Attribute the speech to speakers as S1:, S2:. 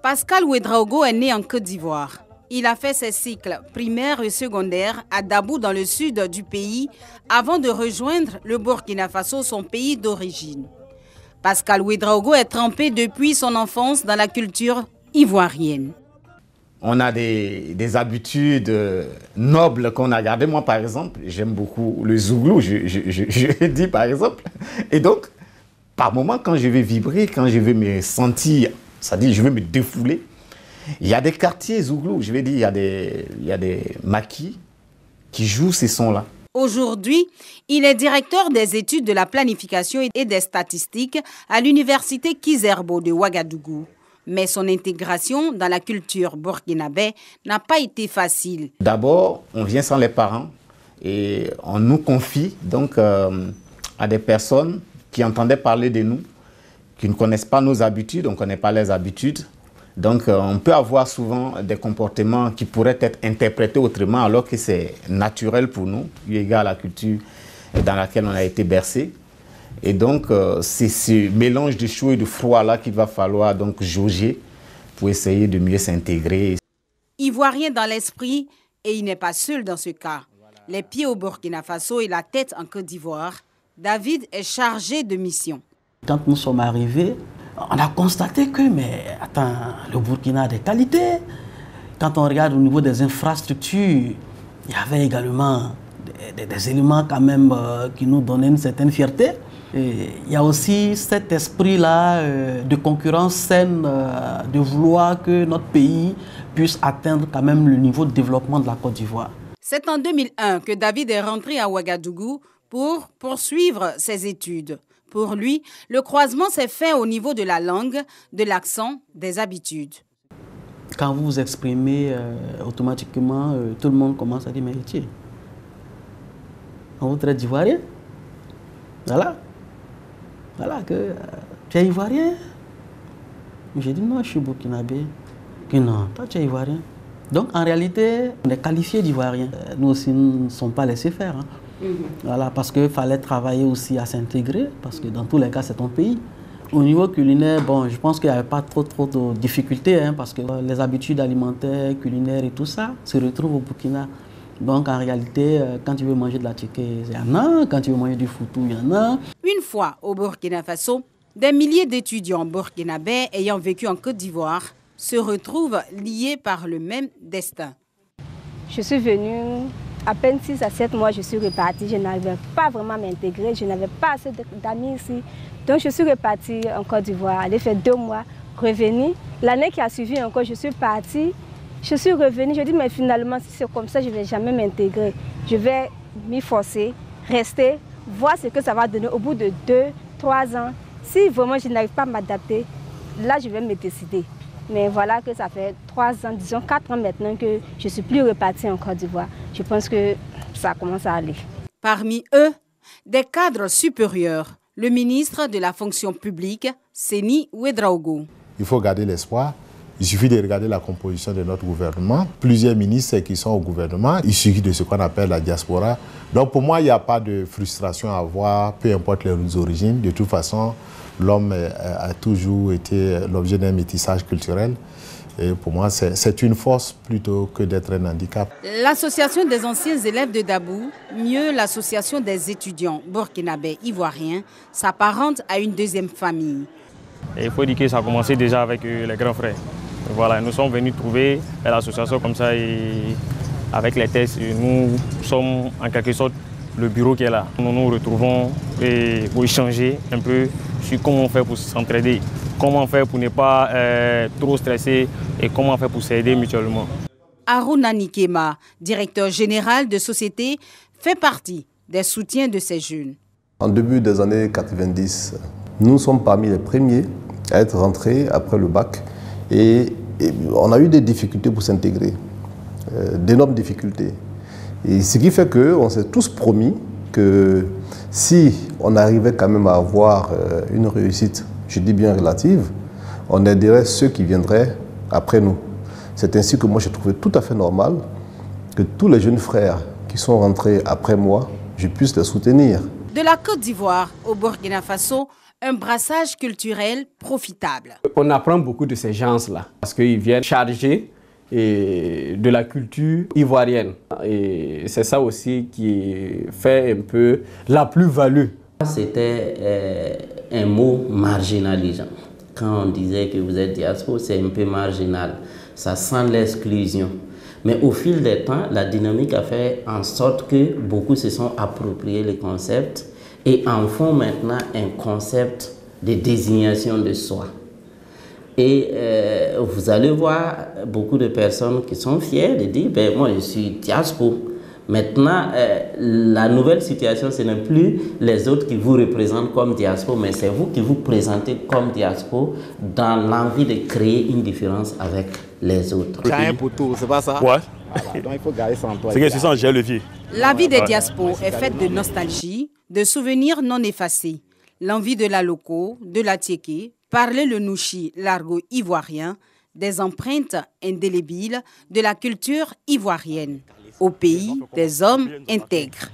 S1: Pascal Ouédraogo est né en Côte d'Ivoire. Il a fait ses cycles primaires et secondaires à Dabou dans le sud du pays avant de rejoindre le Burkina Faso, son pays d'origine. Pascal Ouédraogo est trempé depuis son enfance dans la culture ivoirienne.
S2: On a des habitudes nobles qu'on a gardées. Moi, par exemple, j'aime beaucoup le zouglou, je dis par exemple. Et donc, par moments, quand je vais vibrer, quand je vais me sentir, c'est-à-dire je vais me défouler, il y a des quartiers zouglou, je vais dire, il y a des maquis qui jouent ces sons-là.
S1: Aujourd'hui, il est directeur des études de la planification et des statistiques à l'université Kizerbo de Ouagadougou. Mais son intégration dans la culture burkinabé n'a pas été facile.
S2: D'abord, on vient sans les parents et on nous confie donc à des personnes qui entendaient parler de nous, qui ne connaissent pas nos habitudes, on ne connaît pas les habitudes. Donc on peut avoir souvent des comportements qui pourraient être interprétés autrement alors que c'est naturel pour nous, eu égard à la culture dans laquelle on a été bercé. Et donc, c'est ce mélange de chaud et de froid-là qu'il va falloir donc jauger pour essayer de mieux s'intégrer.
S1: Ivoirien dans l'esprit, et il n'est pas seul dans ce cas. Les pieds au Burkina Faso et la tête en Côte d'Ivoire, David est chargé de mission.
S3: Quand nous sommes arrivés, on a constaté que, mais attends, le Burkina a des qualités. Quand on regarde au niveau des infrastructures, il y avait également des éléments quand même qui nous donnaient une certaine fierté. Et il y a aussi cet esprit-là de concurrence saine, de vouloir que notre pays puisse atteindre quand même le niveau de développement de la Côte d'Ivoire.
S1: C'est en 2001 que David est rentré à Ouagadougou pour poursuivre ses études. Pour lui, le croisement s'est fait au niveau de la langue, de l'accent, des habitudes.
S3: Quand vous vous exprimez, automatiquement, tout le monde commence à dire « mais tiens, on vous traite d'Ivoirien ?» Voilà, que tu es Ivoirien. J'ai dit non, je suis burkinabé. Que non, toi tu es Ivoirien. Donc en réalité, on est qualifié d'Ivoirien. Nous aussi, nous ne sommes pas laissés faire. Hein. Voilà, parce qu'il fallait travailler aussi à s'intégrer, parce que dans tous les cas, c'est ton pays. Au niveau culinaire, bon, je pense qu'il n'y avait pas trop de difficultés, hein, parce que les habitudes alimentaires, culinaires et tout ça se retrouvent au Burkina. Donc en réalité, quand tu veux manger de la tchéké, il y en a. Quand tu veux manger du foutou, il y en a.
S1: Une fois au Burkina Faso, des milliers d'étudiants burkinabés ayant vécu en Côte d'Ivoire se retrouvent liés par le même destin.
S4: Je suis venue, à peine 6 à 7 mois, je suis repartie. Je n'arrivais pas vraiment à m'intégrer, je n'avais pas assez d'amis ici. Donc je suis repartie en Côte d'Ivoire, allée faire 2 mois, revenue. L'année qui a suivi encore, je suis partie. Je suis revenue, je dis mais finalement si c'est comme ça, je ne vais jamais m'intégrer. Je vais m'y forcer, rester, voir ce que ça va donner au bout de 2-3 ans. Si vraiment je n'arrive pas à m'adapter, là je vais me décider. Mais voilà que ça fait 3 ans, disons 4 ans maintenant que je ne suis plus repartie en Côte d'Ivoire. Je pense que ça commence à aller.
S1: Parmi eux, des cadres supérieurs. Le ministre de la fonction publique, Seni Ouédraogo.
S5: Il faut garder l'espoir. Il suffit de regarder la composition de notre gouvernement. Plusieurs ministres qui sont au gouvernement, il suffit de ce qu'on appelle la diaspora. Donc pour moi, il n'y a pas de frustration à avoir, peu importe les origines. De toute façon, l'homme a toujours été l'objet d'un métissage culturel. Et pour moi, c'est une force plutôt que d'être un handicap.
S1: L'association des anciens élèves de Dabou, mieux l'association des étudiants burkinabés ivoiriens, s'apparente à une deuxième famille.
S6: Et il faut dire que ça a commencé déjà avec les grands frères. Voilà, nous sommes venus trouver l'association comme ça et avec les tests, nous sommes en quelque sorte le bureau qui est là. Nous nous retrouvons pour échanger un peu sur comment on fait pour s'entraider, comment on fait pour ne pas trop stresser et comment on fait pour s'aider mutuellement.
S1: Aruna Nikema, directeur général de société, fait partie des soutiens de ces jeunes.
S7: En début des années 90, nous sommes parmi les premiers à être rentrés après le bac et on a eu des difficultés pour s'intégrer, d'énormes difficultés. Et ce qui fait qu'on s'est tous promis que si on arrivait quand même à avoir une réussite, je dis bien relative, on aiderait ceux qui viendraient après nous. C'est ainsi que moi j'ai trouvé tout à fait normal que tous les jeunes frères qui sont rentrés après moi, je puisse les soutenir.
S1: De la Côte d'Ivoire au Burkina Faso, un brassage culturel profitable.
S8: On apprend beaucoup de ces gens-là parce qu'ils viennent charger de la culture ivoirienne. Et c'est ça aussi qui fait un peu la plus-value.
S9: C'était un mot marginalisant. Quand on disait que vous êtes diaspora, c'est un peu marginal. Ça sent l'exclusion. Mais au fil des temps, la dynamique a fait en sorte que beaucoup se sont appropriés le concept et en font maintenant un concept de désignation de soi. Et vous allez voir beaucoup de personnes qui sont fières de dire ben, « moi je suis diaspora ». Maintenant, la nouvelle situation, ce n'est plus les autres qui vous représentent comme diaspora, mais c'est vous qui vous présentez comme diaspora dans l'envie de créer une différence avec les autres.
S2: J'ai un poteau, c'est pas ça?
S10: Ouais.
S2: Donc il faut garder ça en toi.
S10: C'est que tu sens, j'ai le levier.
S1: La vie des diasporas est faite de nostalgie, de souvenirs non effacés. L'envie de la loco, de la tiéké, parler le nouchi, l'argot ivoirien, des empreintes indélébiles de la culture ivoirienne. Au pays des hommes intègres.